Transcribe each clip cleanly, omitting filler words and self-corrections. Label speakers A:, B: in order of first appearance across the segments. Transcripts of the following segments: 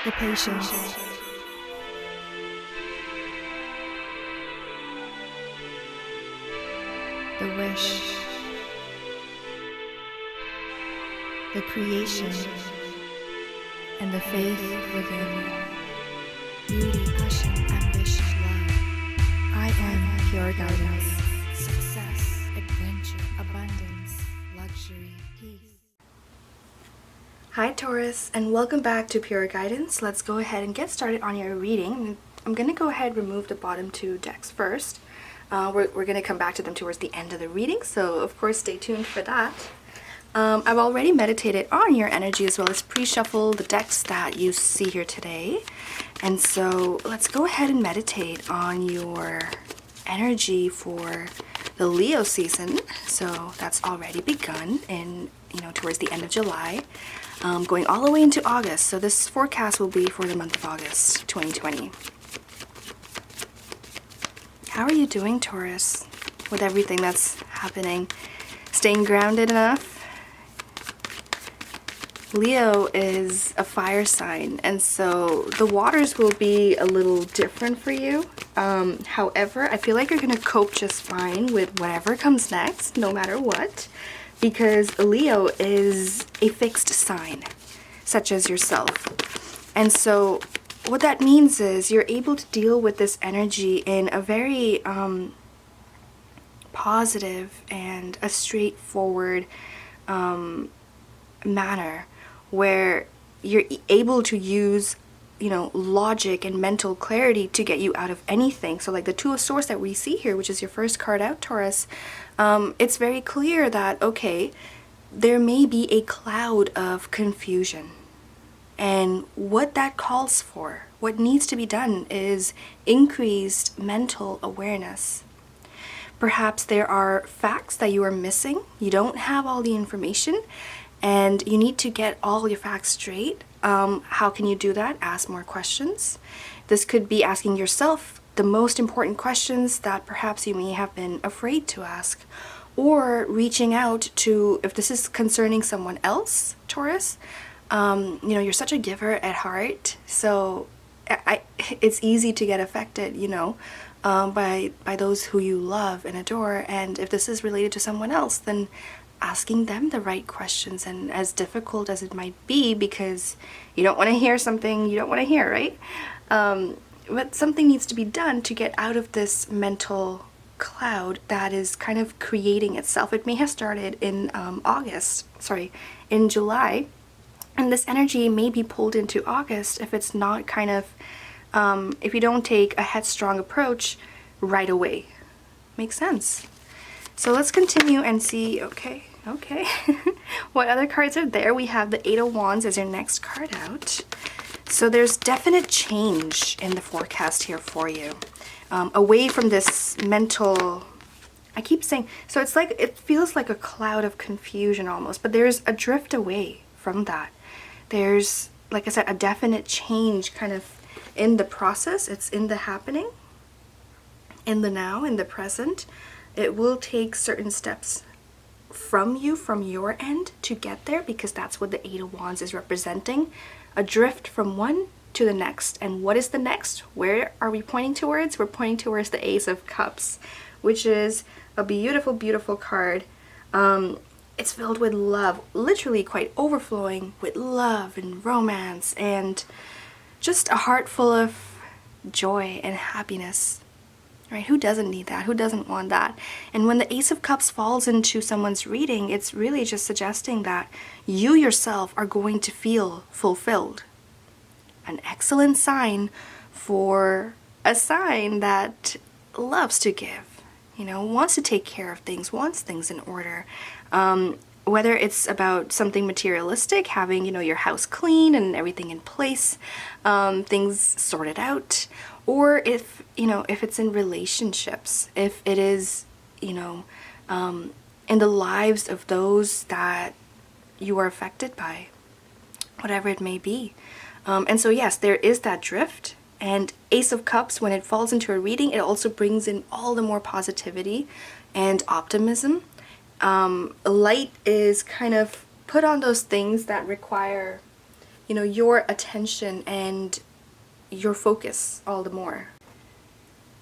A: the patience, the wish, the creation, and the faith within. Beauty, passion, ambition, love. I am pure guidance. Success, adventure, abundance, luxury, peace. Hi Taurus, and welcome back to Pure Guidance. Let's go ahead and get started on your reading. I'm going to go ahead and remove the bottom two decks first. We're going to come back to them towards the end of the reading, so of course stay tuned for that. I've already meditated on your energy as well as pre-shuffle the decks that you see here today. And so let's go ahead and meditate on your energy for the Leo season. So that's already begun in, towards the end of July, going all the way into August. So this forecast will be for the month of August 2020. How are you doing, Taurus, with everything that's happening? Staying grounded enough? Leo is a fire sign, and so the waters will be a little different for you. However, I feel like you're going to cope just fine with whatever comes next, no matter what, because Leo is a fixed sign, such as yourself. And so what that means is you're able to deal with this energy in a very positive and a straightforward manner, where you're able to use, logic and mental clarity to get you out of anything. So like the Two of Swords that we see here, which is your first card out, Taurus, it's very clear that, okay, there may be a cloud of confusion. And what that calls for, what needs to be done, is increased mental awareness. Perhaps there are facts that you are missing. You don't have all the information, and you need to get all your facts straight. How can you do that? Ask more questions. This could be asking yourself the most important questions that perhaps you may have been afraid to ask, or reaching out to, if this is concerning someone else, Taurus, you're such a giver at heart, so it's easy to get affected, by those who you love and adore. And if this is related to someone else, then asking them the right questions, and as difficult as it might be, because you don't want to hear something you don't want to hear, right? But something needs to be done to get out of this mental cloud that is kind of creating itself. It may have started in in July, and this energy may be pulled into August if it's not kind of, if you don't take a headstrong approach right away. Makes sense. So let's continue and see, okay, what other cards are there? We have the Eight of Wands as your next card out. So there's definite change in the forecast here for you. Away from this mental, I keep saying, so it's like, it feels like a cloud of confusion almost, but there's a drift away from that. There's, like I said, a definite change kind of in the process. It's in the happening, in the now, in the present. It will take certain steps from you, from your end, to get there, because that's what the Eight of Wands is representing. A drift from one to the next. And what is the next? Where are we pointing towards? We're pointing towards the Ace of Cups, which is a beautiful, beautiful card. It's filled with love, literally quite overflowing with love and romance, and just a heart full of joy and happiness. Right? Who doesn't need that? Who doesn't want that? And when the Ace of Cups falls into someone's reading, it's really just suggesting that you yourself are going to feel fulfilled. An excellent sign for a sign that loves to give, wants to take care of things, wants things in order. Whether it's about something materialistic, having, your house clean and everything in place, things sorted out, or if it's in relationships, if it is, in the lives of those that you are affected by, whatever it may be. And so yes, there is that drift. And Ace of Cups, when it falls into a reading, it also brings in all the more positivity and optimism. Light is kind of put on those things that require you know, your attention and your focus all the more.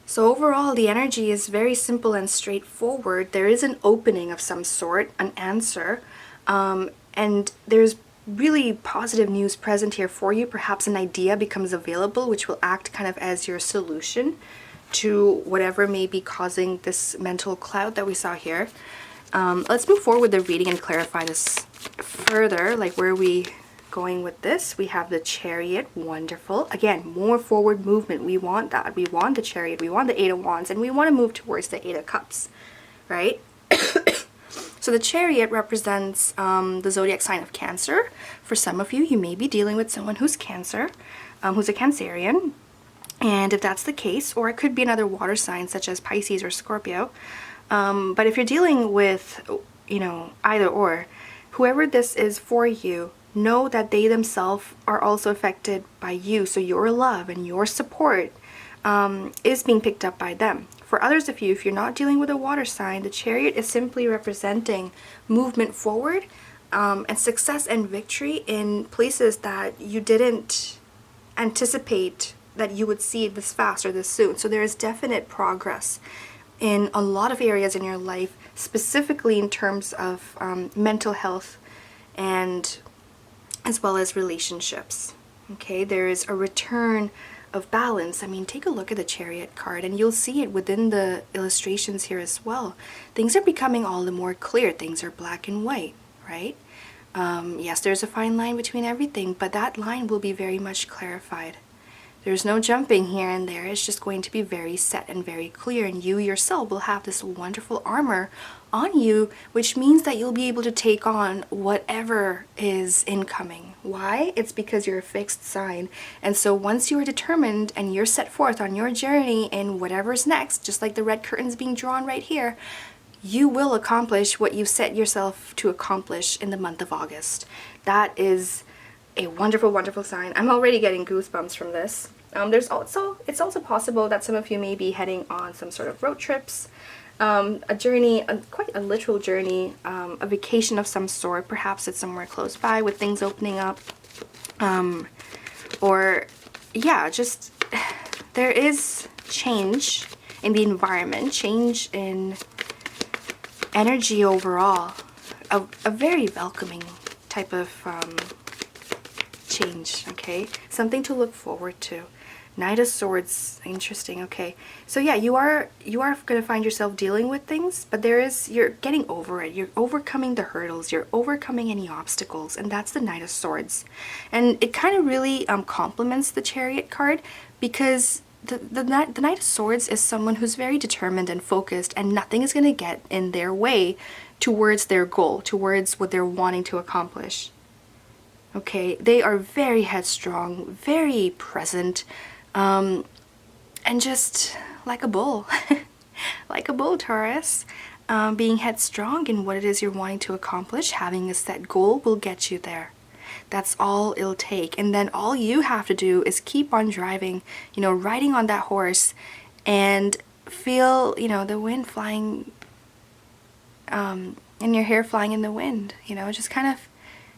A: So overall, the energy is very simple and straightforward. There is an opening of some sort, an answer, and there's really positive news present here for you. Perhaps an idea becomes available, which will act kind of as your solution to whatever may be causing this mental cloud that we saw here. Let's move forward with the reading and clarify this further. Like, where are we going with this? We have the Chariot. Wonderful. Again, more forward movement. We want that. We want the Chariot. We want the Eight of Wands, and we want to move towards the Eight of Cups, right? So the Chariot represents the zodiac sign of Cancer. For some of you, you may be dealing with someone who's Cancer, who's a Cancerian. And if that's the case, or it could be another water sign such as Pisces or Scorpio. But if you're dealing with, you know, either or, whoever this is for you, know that they themselves are also affected by you. So your love and your support is being picked up by them. For others of you, if you're not dealing with a water sign, the Chariot is simply representing movement forward and success and victory in places that you didn't anticipate that you would see this fast or this soon. So there is definite progress in a lot of areas in your life, specifically in terms of mental health and as well as relationships. Okay, there is a return of balance. I mean, take a look at the Chariot card and you'll see it within the illustrations here as well. Things are becoming all the more clear. Things are black and white, right? Yes, there's a fine line between everything, but that line will be very much clarified. There's no jumping here and there. It's just going to be very set and very clear, and you yourself will have this wonderful armor on you, which means that you'll be able to take on whatever is incoming. Why? It's because you're a fixed sign. And so once you are determined and you're set forth on your journey in whatever's next, just like the red curtains being drawn right here, you will accomplish what you set yourself to accomplish in the month of August. That is a wonderful, wonderful sign. I'm already getting goosebumps from this. It's also possible that some of you may be heading on some sort of road trips, a journey, quite a literal journey, a vacation of some sort. Perhaps it's somewhere close by with things opening up, or yeah, just there is change in the environment, change in energy overall, a very welcoming type of change. Okay, something to look forward to. Knight of Swords, interesting. Okay, so yeah, you are going to find yourself dealing with things, but you're getting over it. You're overcoming the hurdles. You're overcoming any obstacles, and that's the Knight of Swords. And it kind of really complements the Chariot card, because the Knight of Swords is someone who's very determined and focused, and nothing is going to get in their way towards their goal, towards what they're wanting to accomplish. Okay, they are very headstrong, very present, and just like a bull, like a bull, Taurus. Being headstrong in what it is you're wanting to accomplish, having a set goal will get you there. That's all it'll take. And then all you have to do is keep on driving, you know, riding on that horse, and feel, you know, the wind flying, and your hair flying in the wind, you know, just kind of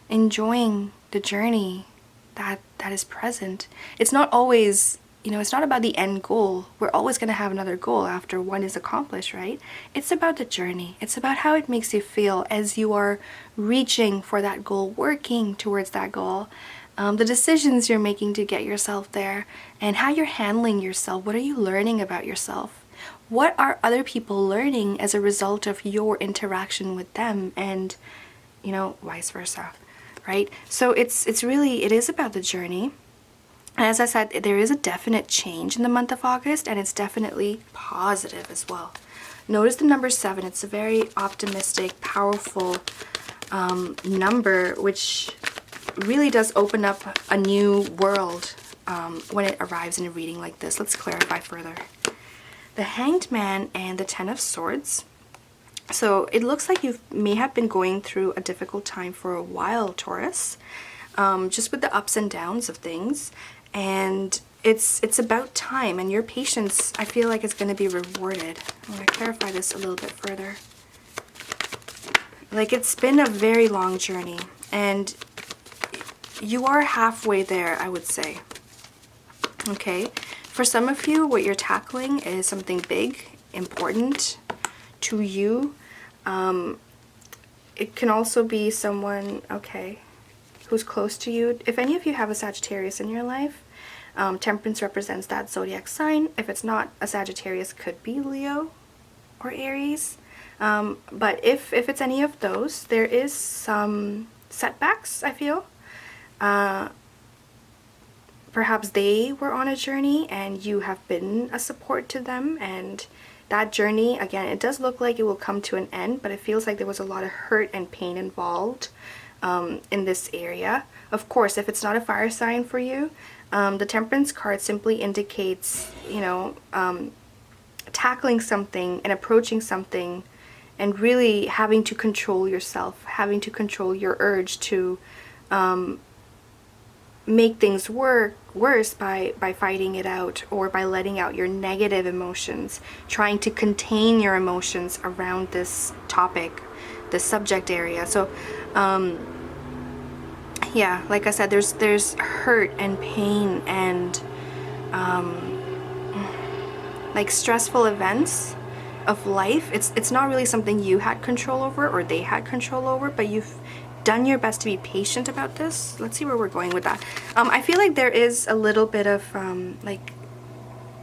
A: enjoying the journey that is present. It's not always, you know, it's not about the end goal. We're always going to have another goal after one is accomplished, right? It's about the journey. It's about how it makes you feel as you are reaching for that goal, working towards that goal, the decisions you're making to get yourself there, and how you're handling yourself. What are you learning about yourself? What are other people learning as a result of your interaction with them, and, you know, vice versa, right? So it is about the journey. And as I said, there is a definite change in the month of August, and it's definitely positive as well. Notice the number 7. It's a very optimistic, powerful number, which really does open up a new world when it arrives in a reading like this. Let's clarify further. The Hanged Man and the 10 of Swords. So it looks like you may have been going through a difficult time for a while, Taurus, just with the ups and downs of things. And it's about time, and your patience, I feel like, is going to be rewarded. I'm going to clarify this a little bit further. Like, it's been a very long journey, and you are halfway there, I would say. Okay, for some of you, what you're tackling is something big, important to you. It can also be someone, okay, who's close to you. If any of you have a Sagittarius in your life, Temperance represents that zodiac sign. If it's not a Sagittarius, could be Leo or Aries. But if it's any of those, there is some setbacks, I feel. Perhaps they were on a journey and you have been a support to them, and that journey, again, it does look like it will come to an end, but it feels like there was a lot of hurt and pain involved in this area. Of course, if it's not a fire sign for you, the Temperance card simply indicates, you know, tackling something and approaching something and really having to control yourself, having to control your urge to make things worse by fighting it out, or by letting out your negative emotions, trying to contain your emotions around this topic, this subject area. So yeah, like I said, there's hurt and pain and like stressful events of life. It's not really something you had control over or they had control over, but you've done your best to be patient about this. Let's see where we're going with that. I feel like there is a little bit of like,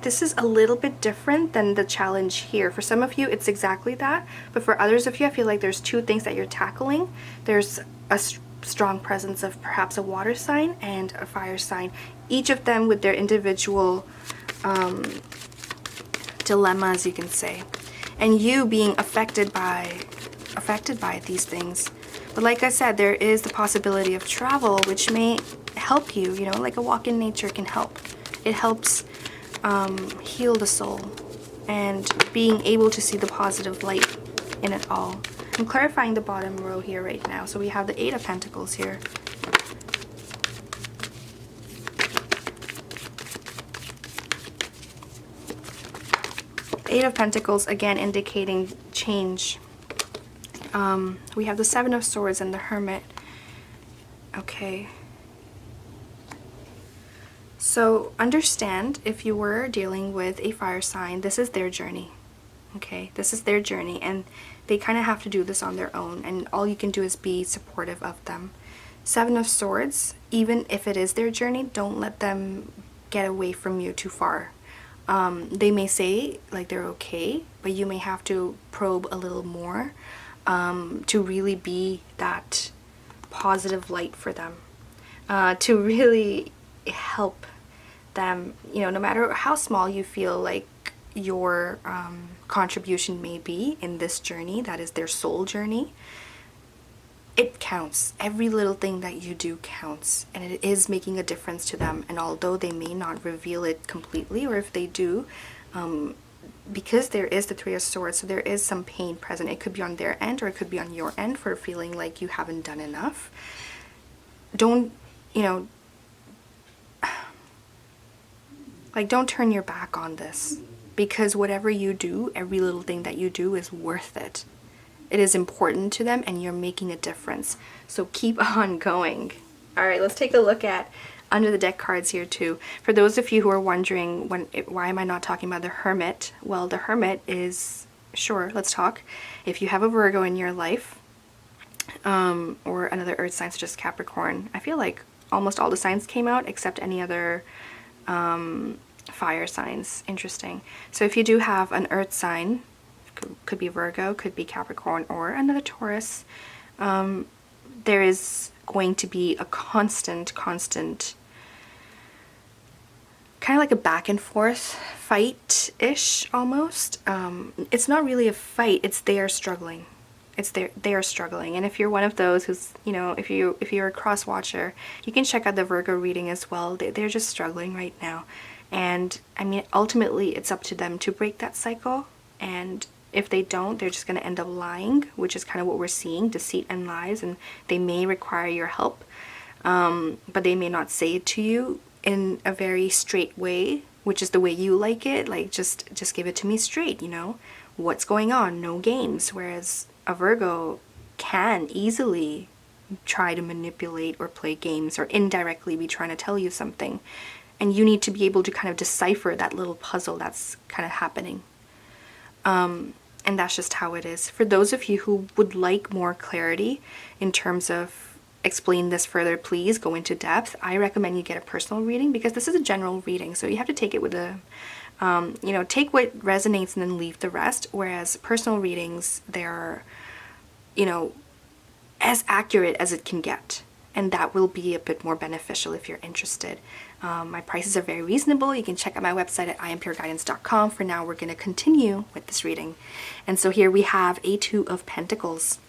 A: this is a little bit different than the challenge here. For some of you, it's exactly that, but for others of you, I feel like there's two things that you're tackling. There's a strong presence of perhaps a water sign and a fire sign, each of them with their individual dilemmas, you can say, and you being affected by these things. But like I said, there is the possibility of travel, which may help you, you know, like a walk in nature can help. It helps heal the soul and being able to see the positive light in it all. I'm clarifying the bottom row here right now. So we have the Eight of Pentacles here. Eight of Pentacles, again, indicating change. We have the Seven of Swords and the Hermit. Okay. So understand, if you were dealing with a fire sign, this is their journey. Okay, this is their journey, and they kind of have to do this on their own, and all you can do is be supportive of them. Seven of Swords, even if it is their journey, don't let them get away from you too far. They may say like they're okay, but you may have to probe a little more to really be that positive light for them, to really help them, you know, no matter how small you feel like your contribution may be in this journey, that is their soul journey. It counts. Every little thing that you do counts, and it is making a difference to them. And although they may not reveal it completely, or if they do, because there is the Three of Swords, so there is some pain present. It could be on their end or it could be on your end for feeling like you haven't done enough. Don't, you know, like, don't turn your back on this, because whatever you do, every little thing that you do is worth it. It is important to them and you're making a difference. So keep on going. All right, let's take a look at under the deck cards here too. For those of you who are wondering why am I not talking about the Hermit? Well, the Hermit is, sure, let's talk. If you have a Virgo in your life, or another earth sign such as Capricorn, I feel like almost all the signs came out except any other fire signs. Interesting. So if you do have an earth sign, could be Virgo, could be Capricorn, or another Taurus, there is going to be a constant kind of like a back and forth fight-ish almost. It's not really a fight, it's they are struggling. They are struggling. And if you're one of those who's, you know, if you're a cross watcher, you can check out the Virgo reading as well. They're just struggling right now. And I mean, ultimately it's up to them to break that cycle, and if they don't, they're just going to end up lying, which is kind of what we're seeing, deceit and lies, and they may require your help, but they may not say it to you in a very straight way, which is the way you like it, like just give it to me straight, you know, what's going on, no games. Whereas a Virgo can easily try to manipulate or play games or indirectly be trying to tell you something. And you need to be able to kind of decipher that little puzzle that's kind of happening. And that's just how it is. For those of you who would like more clarity in terms of explain this further, please go into depth. I recommend you get a personal reading, because this is a general reading, so you have to take it with a, take what resonates and then leave the rest. Whereas personal readings, they're, as accurate as it can get. And that will be a bit more beneficial if you're interested. My prices are very reasonable. You can check out my website at IamPureGuidance.com. For now, we're going to continue with this reading. And so here we have a Two of Pentacles.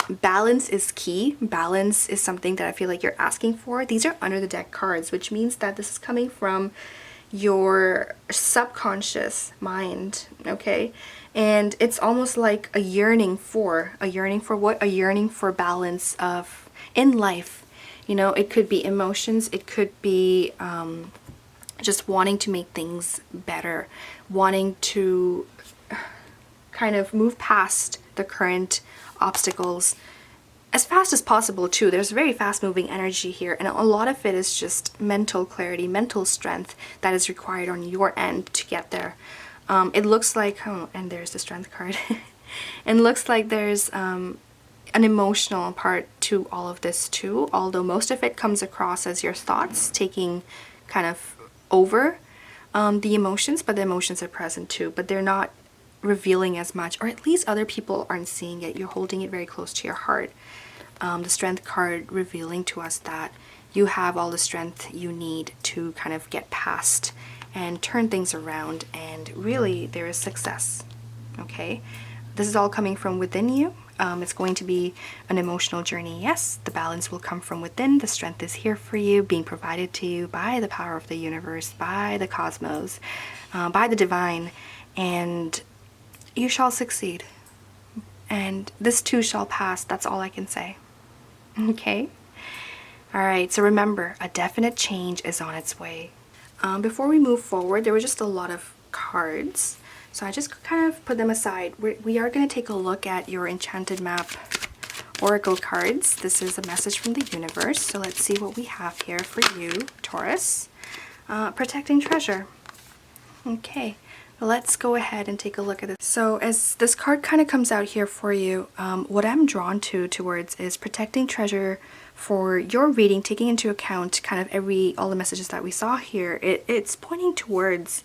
A: Balance is key. Balance is something that I feel like you're asking for. These are under the deck cards, which means that this is coming from your subconscious mind, okay? And it's almost like a yearning for what? A yearning for balance of in life. It could be emotions, it could be just wanting to make things better, wanting to kind of move past the current obstacles as fast as possible too. There's very fast moving energy here, and a lot of it is just mental clarity, mental strength that is required on your end to get there. It looks like, and there's the Strength card. It looks like there's an emotional part to all of this too, although most of it comes across as your thoughts taking kind of over the emotions, but the emotions are present too, but they're not revealing as much, or at least other people aren't seeing it. You're holding it very close to your heart. The Strength card revealing to us that you have all the strength you need to kind of get past and turn things around, and really there is success, okay? This is all coming from within you. It's going to be an emotional journey, yes. The balance will come from within. The strength is here for you, being provided to you by the power of the universe, by the cosmos, by the divine, and you shall succeed. And this too shall pass. That's all I can say. Okay? Alright, so remember, a definite change is on its way. Before we move forward, there were just a lot of cards, so I just kind of put them aside. We are going to take a look at your Enchanted Map Oracle cards. This is a message from the universe, so let's see what we have here for you, Taurus. Protecting treasure. Okay, let's go ahead and take a look at this. So as this card kind of comes out here for you, what I'm drawn towards is protecting treasure for your reading, taking into account kind of all the messages that we saw here. It's pointing towards,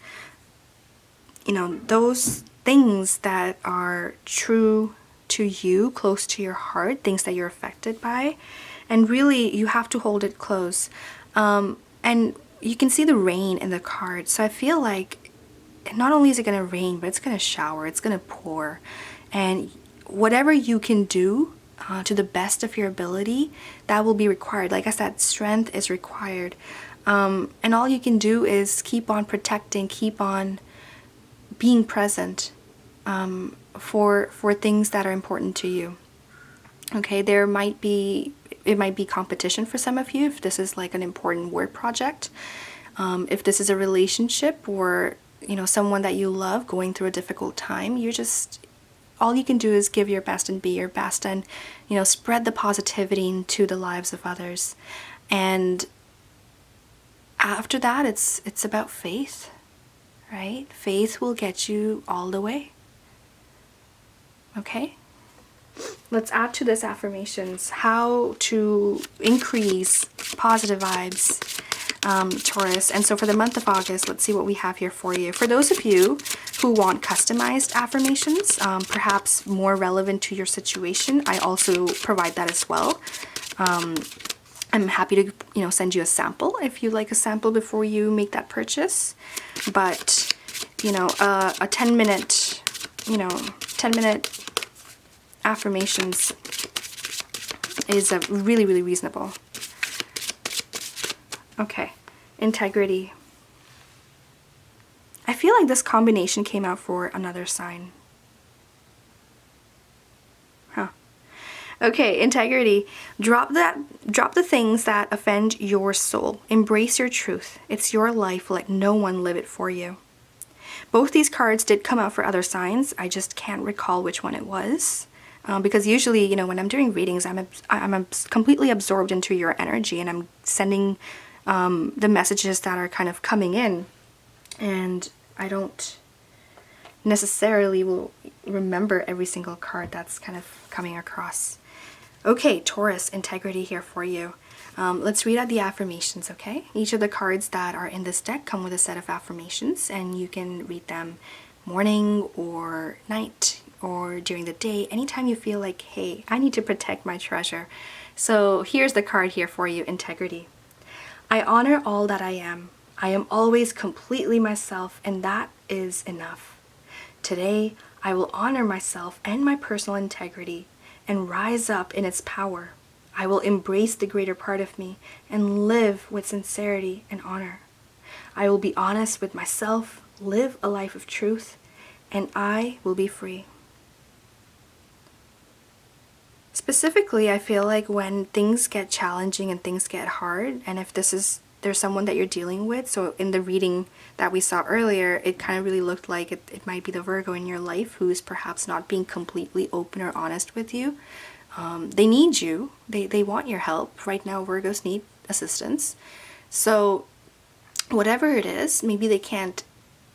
A: those things that are true to you, close to your heart, things that you're affected by, and really you have to hold it close. And you can see the rain in the card, so I feel like not only is it going to rain, but it's going to shower, it's going to pour, and whatever you can do to the best of your ability, that will be required. Like I said, strength is required, and all you can do is keep on protecting, keep on being present for things that are important to you. Okay, it might be competition for some of you if this is like an important work project, if this is a relationship or someone that you love going through a difficult time. All you can do is give your best and be your best, and spread the positivity into the lives of others. And after that, it's about faith, right? Faith will get you all the way. Okay? Let's add to this affirmations, how to increase positive vibes, Taurus. And so for the month of August, let's see what we have here for you. For those of you who want customized affirmations, perhaps more relevant to your situation, I also provide that as well. I'm happy to send you a sample if you like a sample before you make that purchase. But a 10-minute affirmations is really, really reasonable. Okay, integrity. I feel like this combination came out for another sign. Huh. Okay, integrity. Drop the things that offend your soul. Embrace your truth. It's your life. Let no one live it for you. Both these cards did come out for other signs. I just can't recall which one it was. Because usually, you know, when I'm doing readings, I'm completely absorbed into your energy, and I'm sending the messages that are kind of coming in, and I don't necessarily will remember every single card that's kind of coming across. Okay, Taurus, integrity here for you. Let's read out the affirmations, okay? Each of the cards that are in this deck come with a set of affirmations, and you can read them morning or night or during the day, anytime you feel like, hey, I need to protect my treasure. So here's the card here for you, integrity. I honor all that I am. I am always completely myself, and that is enough. Today, I will honor myself and my personal integrity and rise up in its power. I will embrace the greater part of me and live with sincerity and honor. I will be honest with myself, live a life of truth, and I will be free. Specifically, I feel like when things get challenging and things get hard, and if there's someone that you're dealing with, so in the reading that we saw earlier, it kind of really looked like it might be the Virgo in your life who's perhaps not being completely open or honest with you. They need you. They want your help. Right now, Virgos need assistance. So whatever it is, maybe they can't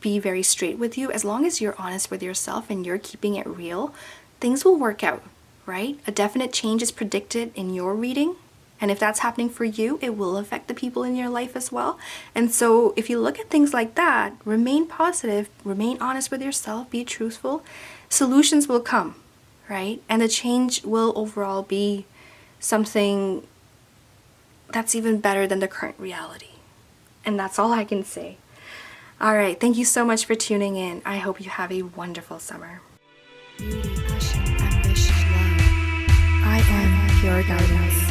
A: be very straight with you. As long as you're honest with yourself and you're keeping it real, things will work out, right? A definite change is predicted in your reading. And if that's happening for you, it will affect the people in your life as well. And so if you look at things like that, remain positive, remain honest with yourself, be truthful, solutions will come, right? And the change will overall be something that's even better than the current reality. And that's all I can say. All right, thank you so much for tuning in. I hope you have a wonderful summer. Beauty, passion, ambition, love. I am pure guidance.